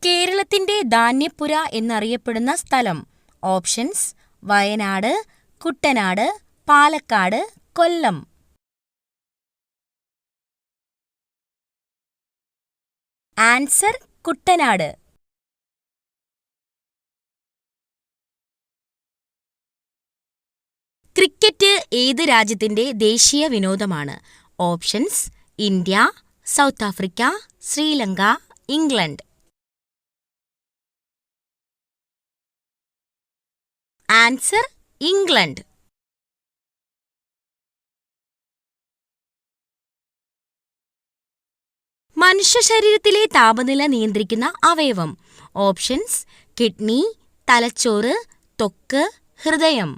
കേരളത്തിന്റെ ധാന്യപ്പുര എന്നറിയപ്പെടുന്ന സ്ഥലം. ഓപ്ഷൻസ്: വയനാട്, കുട്ടനാട്, പാലക്കാട്, കൊല്ലം. ആൻസർ: കുട്ടനാട്. ക്രിക്കറ്റ് ഏത് രാജ്യത്തിന്റെ ദേശീയ വിനോദമാണ്? Options: India, south Africa, Sri Lanka, England. Answer: England. മനുഷ്യ ശരീരത്തിലെ താപനില നിയന്ത്രിക്കുന്ന അവയവം. ഓപ്ഷൻസ്: കിഡ്നി, തലച്ചോറ്, ത്വക്ക്, ഹൃദയം.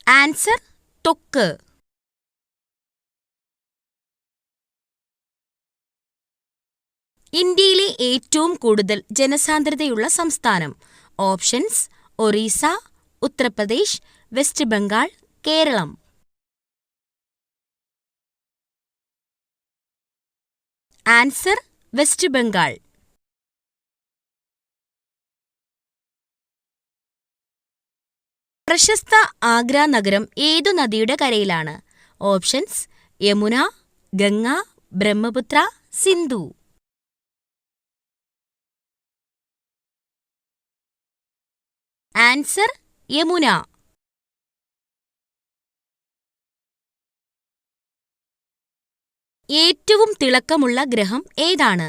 ആൻസർ: ത്വക്ക്. ഇന്ത്യയിലെ ഏറ്റവും കൂടുതൽ ജനസാന്ദ്രതയുള്ള സംസ്ഥാനം. Options: Orissa, Uttar Pradesh, West Bengal, Kerala. Answer: West Bengal. പ്രശസ്ത ആഗ്ര നഗരം ഏതു നദിയുടെ കരയിലാണ്? ഓപ്ഷൻസ്: യമുന, ഗംഗ, ബ്രഹ്മപുത്ര, സിന്ധു. ആൻസർ: യമുന. ഏറ്റവും തിളക്കമുള്ള ഗ്രഹം ഏതാണ്?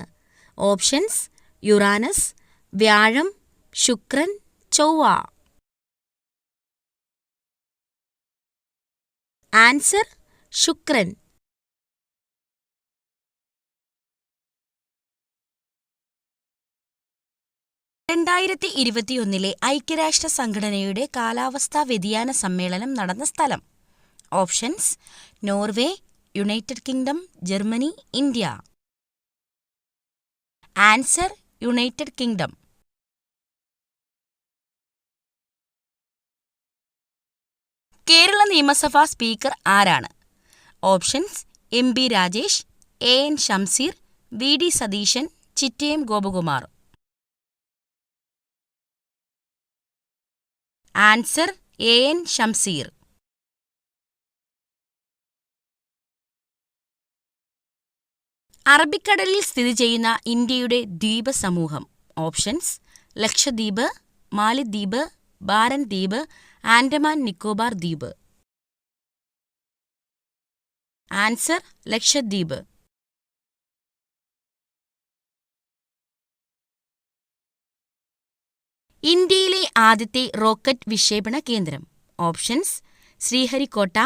ഓപ്ഷൻസ്: യുറാനസ്, വ്യാഴം, ശുക്രൻ, ചൊവ്വ. ആൻസർ: ശുക്രൻ. ിലെ ഐക്യരാഷ്ട്ര സംഘടനയുടെ കാലാവസ്ഥാ വ്യതിയാന സമ്മേളനം നടന്ന സ്ഥലം. Options: Norway, United kingdom, Germany, India. Answer: United kingdom. Kerala നിയമസഭാ സ്പീക്കർ ആരാണ്? Options: MP Rajesh, AN Shamseer, VD Satheesan, Chittayam Gopakumar. Answer: AN Shamseer. അറബിക്കടലിൽ സ്ഥിതി ചെയ്യുന്ന ഇന്ത്യയുടെ ദ്വീപ സമൂഹം. ഓപ്ഷൻസ്: ലക്ഷദ്വീപ്, മാലിദ്വീപ്, ബാരൻ ദ്വീപ്, ആൻഡമാൻ നിക്കോബാർ ദ്വീപ്. ആൻസർ: ലക്ഷദ്വീപ്. ഇന്ത്യയിലെ ആദ്യത്തെ റോക്കറ്റ് വിക്ഷേപണ കേന്ദ്രം. ഓപ്ഷൻസ്: ശ്രീഹരിക്കോട്ട,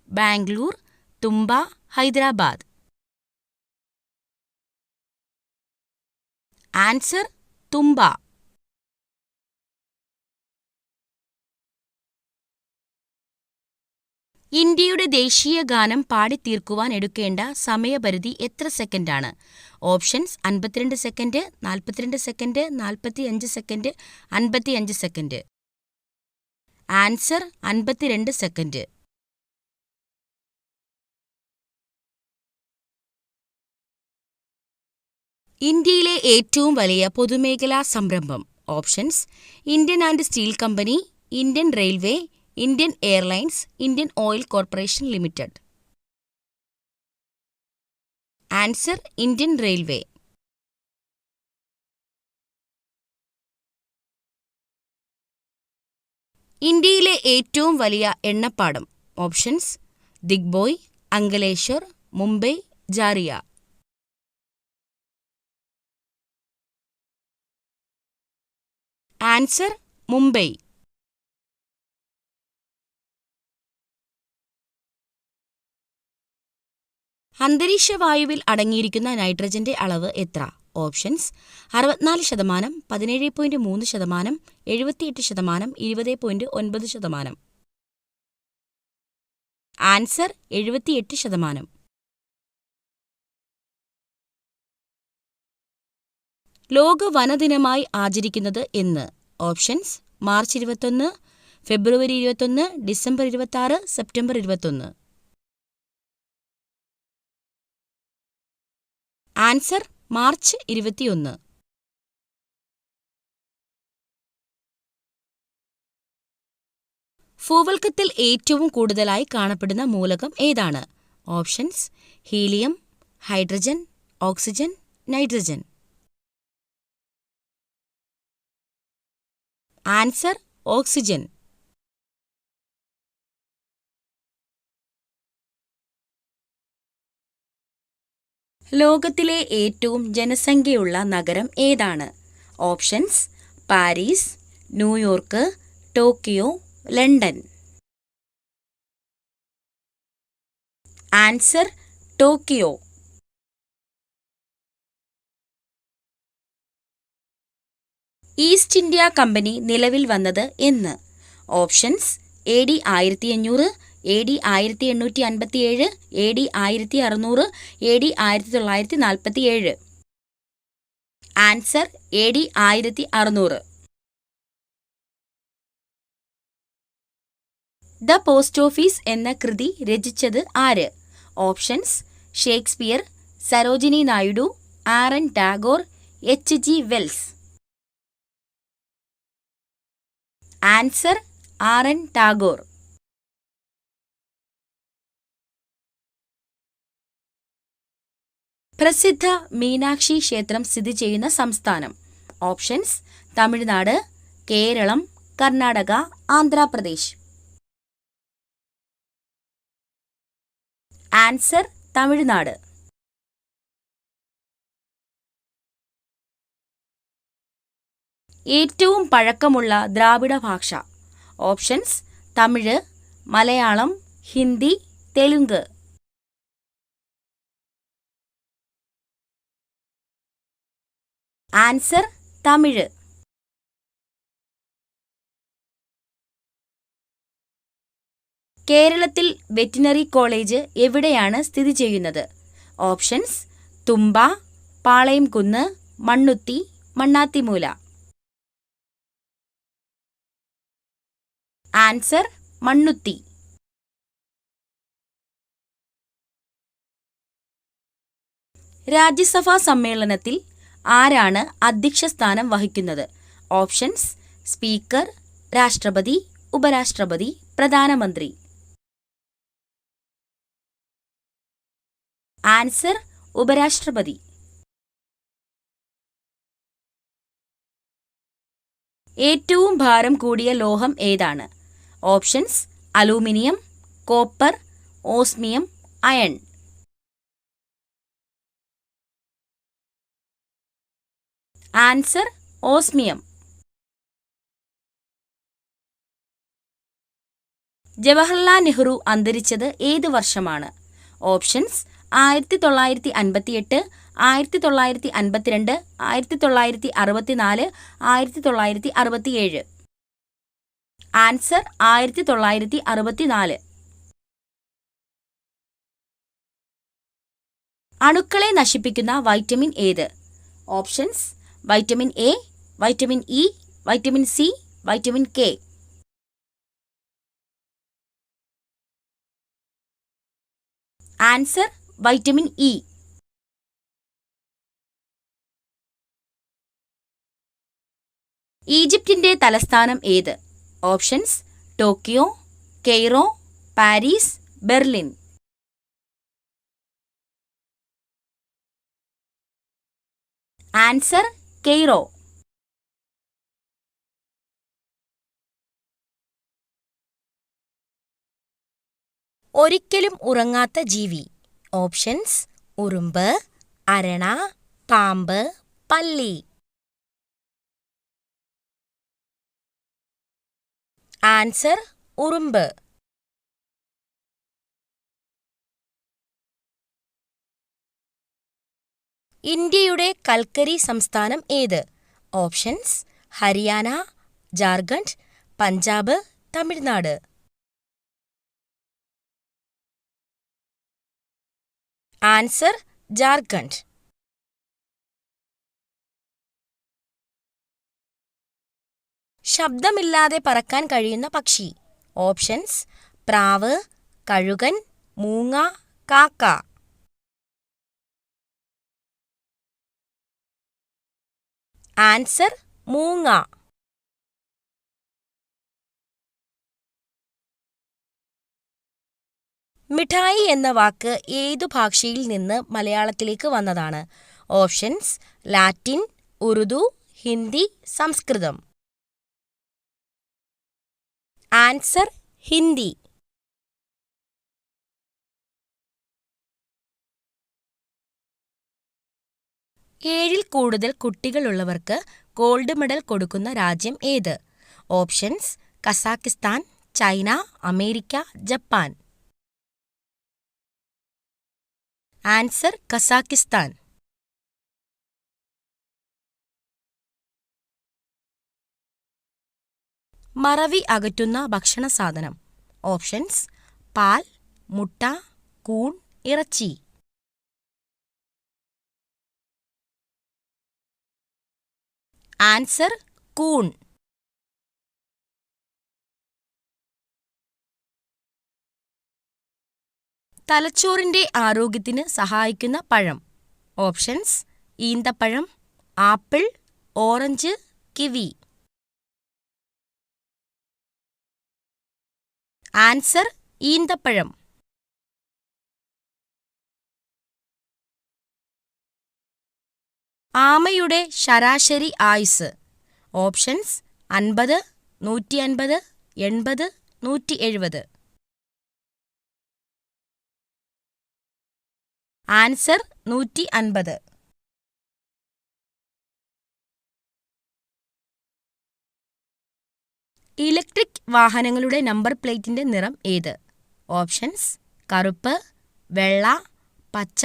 ബാംഗ്ലൂർ, തുമ്പ, ഹൈദരാബാദ്. ആൻസർ: തുമ്പ. ഇന്ത്യയുടെ ദേശീയ ഗാനം പാടിത്തീർക്കുവാൻ എടുക്കേണ്ട സമയപരിധി എത്ര സെക്കൻഡാണ്? Options: 52 second, 42 second, 45 second, 55 second. Answer: 52 second. ഇന്ത്യയിലെ ഏറ്റവും വലിയ പൊതുമേഖലാ സംരംഭം. Options: Indian and steel company, Indian railway, Indian airlines, Indian oil corporation limited. Answer: Indian railway. ഇന്ത്യയിലെ ഏറ്റവും വലിയ എണ്ണപ്പാടം. ഓപ്ഷൻസ്: ദിഗ്ബോയ്, അങ്കലേശ്വർ, മുംബൈ, ജാറിയ. ആൻസർ: മുംബൈ. അന്തരീക്ഷവായുവിൽ അടങ്ങിയിരിക്കുന്ന നൈട്രജന്റെ അളവ് എത്ര? ഓപ്ഷൻസ്: 64%, 17.3%, 78%, 20.9%. ആൻസർ: 78%. ലോക വനദിനമായി ആചരിക്കുന്നത് എന്ന്? ഓപ്ഷൻസ്: മാർച്ച് 21, ഫെബ്രുവരി 21, ഡിസംബർ 26, സെപ്റ്റംബർ 21. Answer March 21. ഭൂവൽക്കത്തിൽ ഏറ്റവും കൂടുതലായി കാണപ്പെടുന്ന മൂലകം ഏതാണ്? Options: helium, hydrogen, oxygen, nitrogen. Answer oxygen. ലോകത്തിലെ ഏറ്റവും ജനസംഖ്യയുള്ള നഗരം ഏതാണ്? Options: Paris, New York, Tokyo, London. Answer Tokyo. East India company നിലവിൽ വന്നത് എന്ന്? Options: AD 1500, AD 1857, AD 1600, AD 1947. Answer AD 1600. The post office എന്ന കൃതി രചിച്ചത് ആര്? Options: Shakespeare, Sarojini Naidu, R N. Tagore, H.G. Wells. Answer R N. Tagore. പ്രസിദ്ധ മീനാക്ഷി ക്ഷേത്രം സ്ഥിതി ചെയ്യുന്ന സംസ്ഥാനം? ഓപ്ഷൻസ്: തമിഴ്നാട്, കേരളം, കർണാടക, ആന്ധ്രാപ്രദേശ്. ആൻസർ തമിഴ്നാട്. ഏറ്റവും പഴക്കമുള്ള ദ്രാവിഡ ഭാഷ? ഓപ്ഷൻസ്: തമിഴ്, മലയാളം, ഹിന്ദി, തെലുങ്ക്. ആൻസർ തമിഴ്. കേരളത്തിൽ വെറ്റിനറി കോളേജ് എവിടെയാണ് സ്ഥിതി ചെയ്യുന്നത്? ഓപ്ഷൻസ്: തുമ്പ, പാളയംകുന്ന്, മണ്ണുത്തി, മണ്ണാത്തിമൂല. ആൻസർ മണ്ണുത്തി. രാജ്യസഭാ സമ്മേളനത്തിൽ ആരാണ് അധ്യക്ഷ സ്ഥാനം വഹിക്കുന്നത്? ഓപ്ഷൻസ്: സ്പീക്കർ, രാഷ്ട്രപതി, ഉപരാഷ്ട്രപതി, പ്രധാനമന്ത്രി. ആൻസർ ഉപരാഷ്ട്രപതി. ഏറ്റവും ഭാരം കൂടിയ ലോഹം ഏതാണ്? Options: aluminium, copper, osmium, iron. Answer osmium. Jawaharlal Nehru അന്തരിച്ചത് ഏത് വർഷമാണ്? ഓപ്ഷൻസ്: 1958, 1952, 1964, 1967. ആൻസർ 1964. അണുക്കളെ നശിപ്പിക്കുന്ന വൈറ്റമിൻ ഏത്? Options: vitamin A, vitamin E, vitamin C, vitamin K. Answer vitamin E. ഈജിപ്തിന്റെ തലസ്ഥാനം ഏത്? Options: Tokyo, Cairo, Paris, Berlin. Answer Cairo. ഒരിക്കലും ഉറങ്ങാത്ത ജീവി? ഓപ്ഷൻസ്: ഉറുമ്പ്, അരണ, പാമ്പ്, പല്ലി. ആൻസർ ഉറുമ്പ്. ഇന്ത്യയുടെ കൽക്കരി സംസ്ഥാനം ഏത്? ഓപ്ഷൻസ്: ഹരിയാന, ജാർഖണ്ഡ്, പഞ്ചാബ്, തമിഴ്നാട്. ആൻസർ ജാർഖണ്ഡ്. ശബ്ദമില്ലാതെ പറക്കാൻ കഴിയുന്ന പക്ഷി? ഓപ്ഷൻസ്: പ്രാവ്, കഴുകൻ, മൂങ്ങ, കാക്ക. ആൻസർ മൂങ്ങ. മിഠായി എന്ന വാക്ക് ഏതു ഭാഷയിൽ നിന്ന് മലയാളത്തിലേക്ക് വന്നതാണ്? ഓപ്ഷൻസ്: ലാറ്റിൻ, ഉറുദു, ഹിന്ദി, സംസ്കൃതം. ആൻസർ ഹിന്ദി. ഏഴിൽ കൂടുതൽ കുട്ടികളുള്ളവർക്ക് ഗോൾഡ് മെഡൽ കൊടുക്കുന്ന രാജ്യം ഏത്? Options: Kazakhstan, China, America, Japan. Answer Kazakhstan. മറവി അകറ്റുന്ന ഭക്ഷണ സാധനം. ഓപ്ഷൻസ്: പാൽ, മുട്ട, കൂൺ, ഇറച്ചി. ആൻസർ കൂൺ. തലച്ചോറിന്റെ ആരോഗ്യത്തിന് സഹായിക്കുന്ന പഴം. ഓപ്ഷൻസ്: ഈന്തപ്പഴം, ആപ്പിൾ, ഓറഞ്ച്, കിവി. ആൻസർ ഈന്തപ്പഴം. ആമയുടെ ശരാശരി ആയുസ്. ഓപ്ഷൻസ്: 50, 150, 80, 170. ആൻസർ 150. ഇലക്ട്രിക് വാഹനങ്ങളുടെ നമ്പർ പ്ലേറ്റിന്റെ നിറം ഏത്? ഓപ്ഷൻസ്: കറുപ്പ്, വെള്ള, പച്ച,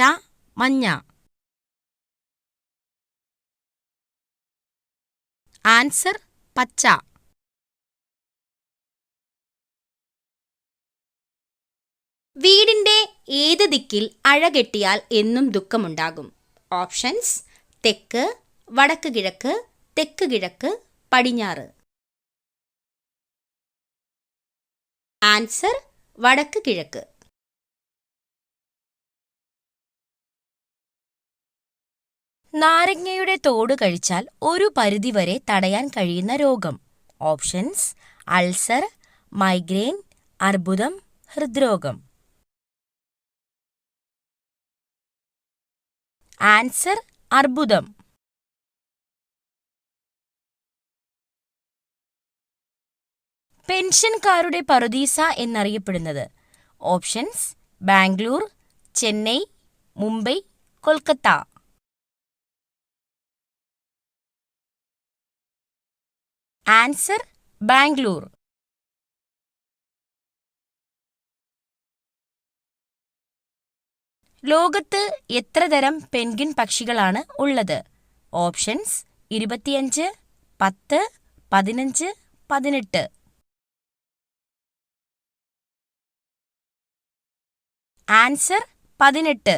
മഞ്ഞ. ആൻസർ പച്ച. വീടിന്റെ ഏത് ദിക്കിൽ അഴകെട്ടിയാൽ എന്നും ദുഃഖമുണ്ടാകും? ഓപ്ഷൻസ്: തെക്ക്, വടക്ക് കിഴക്ക്, തെക്ക് കിഴക്ക്, പടിഞ്ഞാറ്. ആൻസർ വടക്ക് കിഴക്ക്. നാരങ്ങയുടെ തോട് കഴിച്ചാൽ ഒരു പരിധിവരെ തടയാൻ കഴിയുന്ന രോഗം. ഓപ്ഷൻസ്: അൾസർ, മൈഗ്രെയിൻ, അർബുദം, ഹൃദ്രോഗം. ആൻസർ അർബുദം. പെൻഷൻകാരുടെ പറുദീസ എന്നറിയപ്പെടുന്നത്. ഓപ്ഷൻസ്: ബാംഗ്ലൂർ, ചെന്നൈ, മുംബൈ, കൊൽക്കത്ത. ആൻസർ ബാംഗ്ലൂർ. ലോകത്ത് എത്ര തരം പെൻഗ്വിൻ പക്ഷികളാണ് ഉള്ളത്? ഓപ്ഷൻസ്: 25, 10, 15, 18. ആൻസർ 18.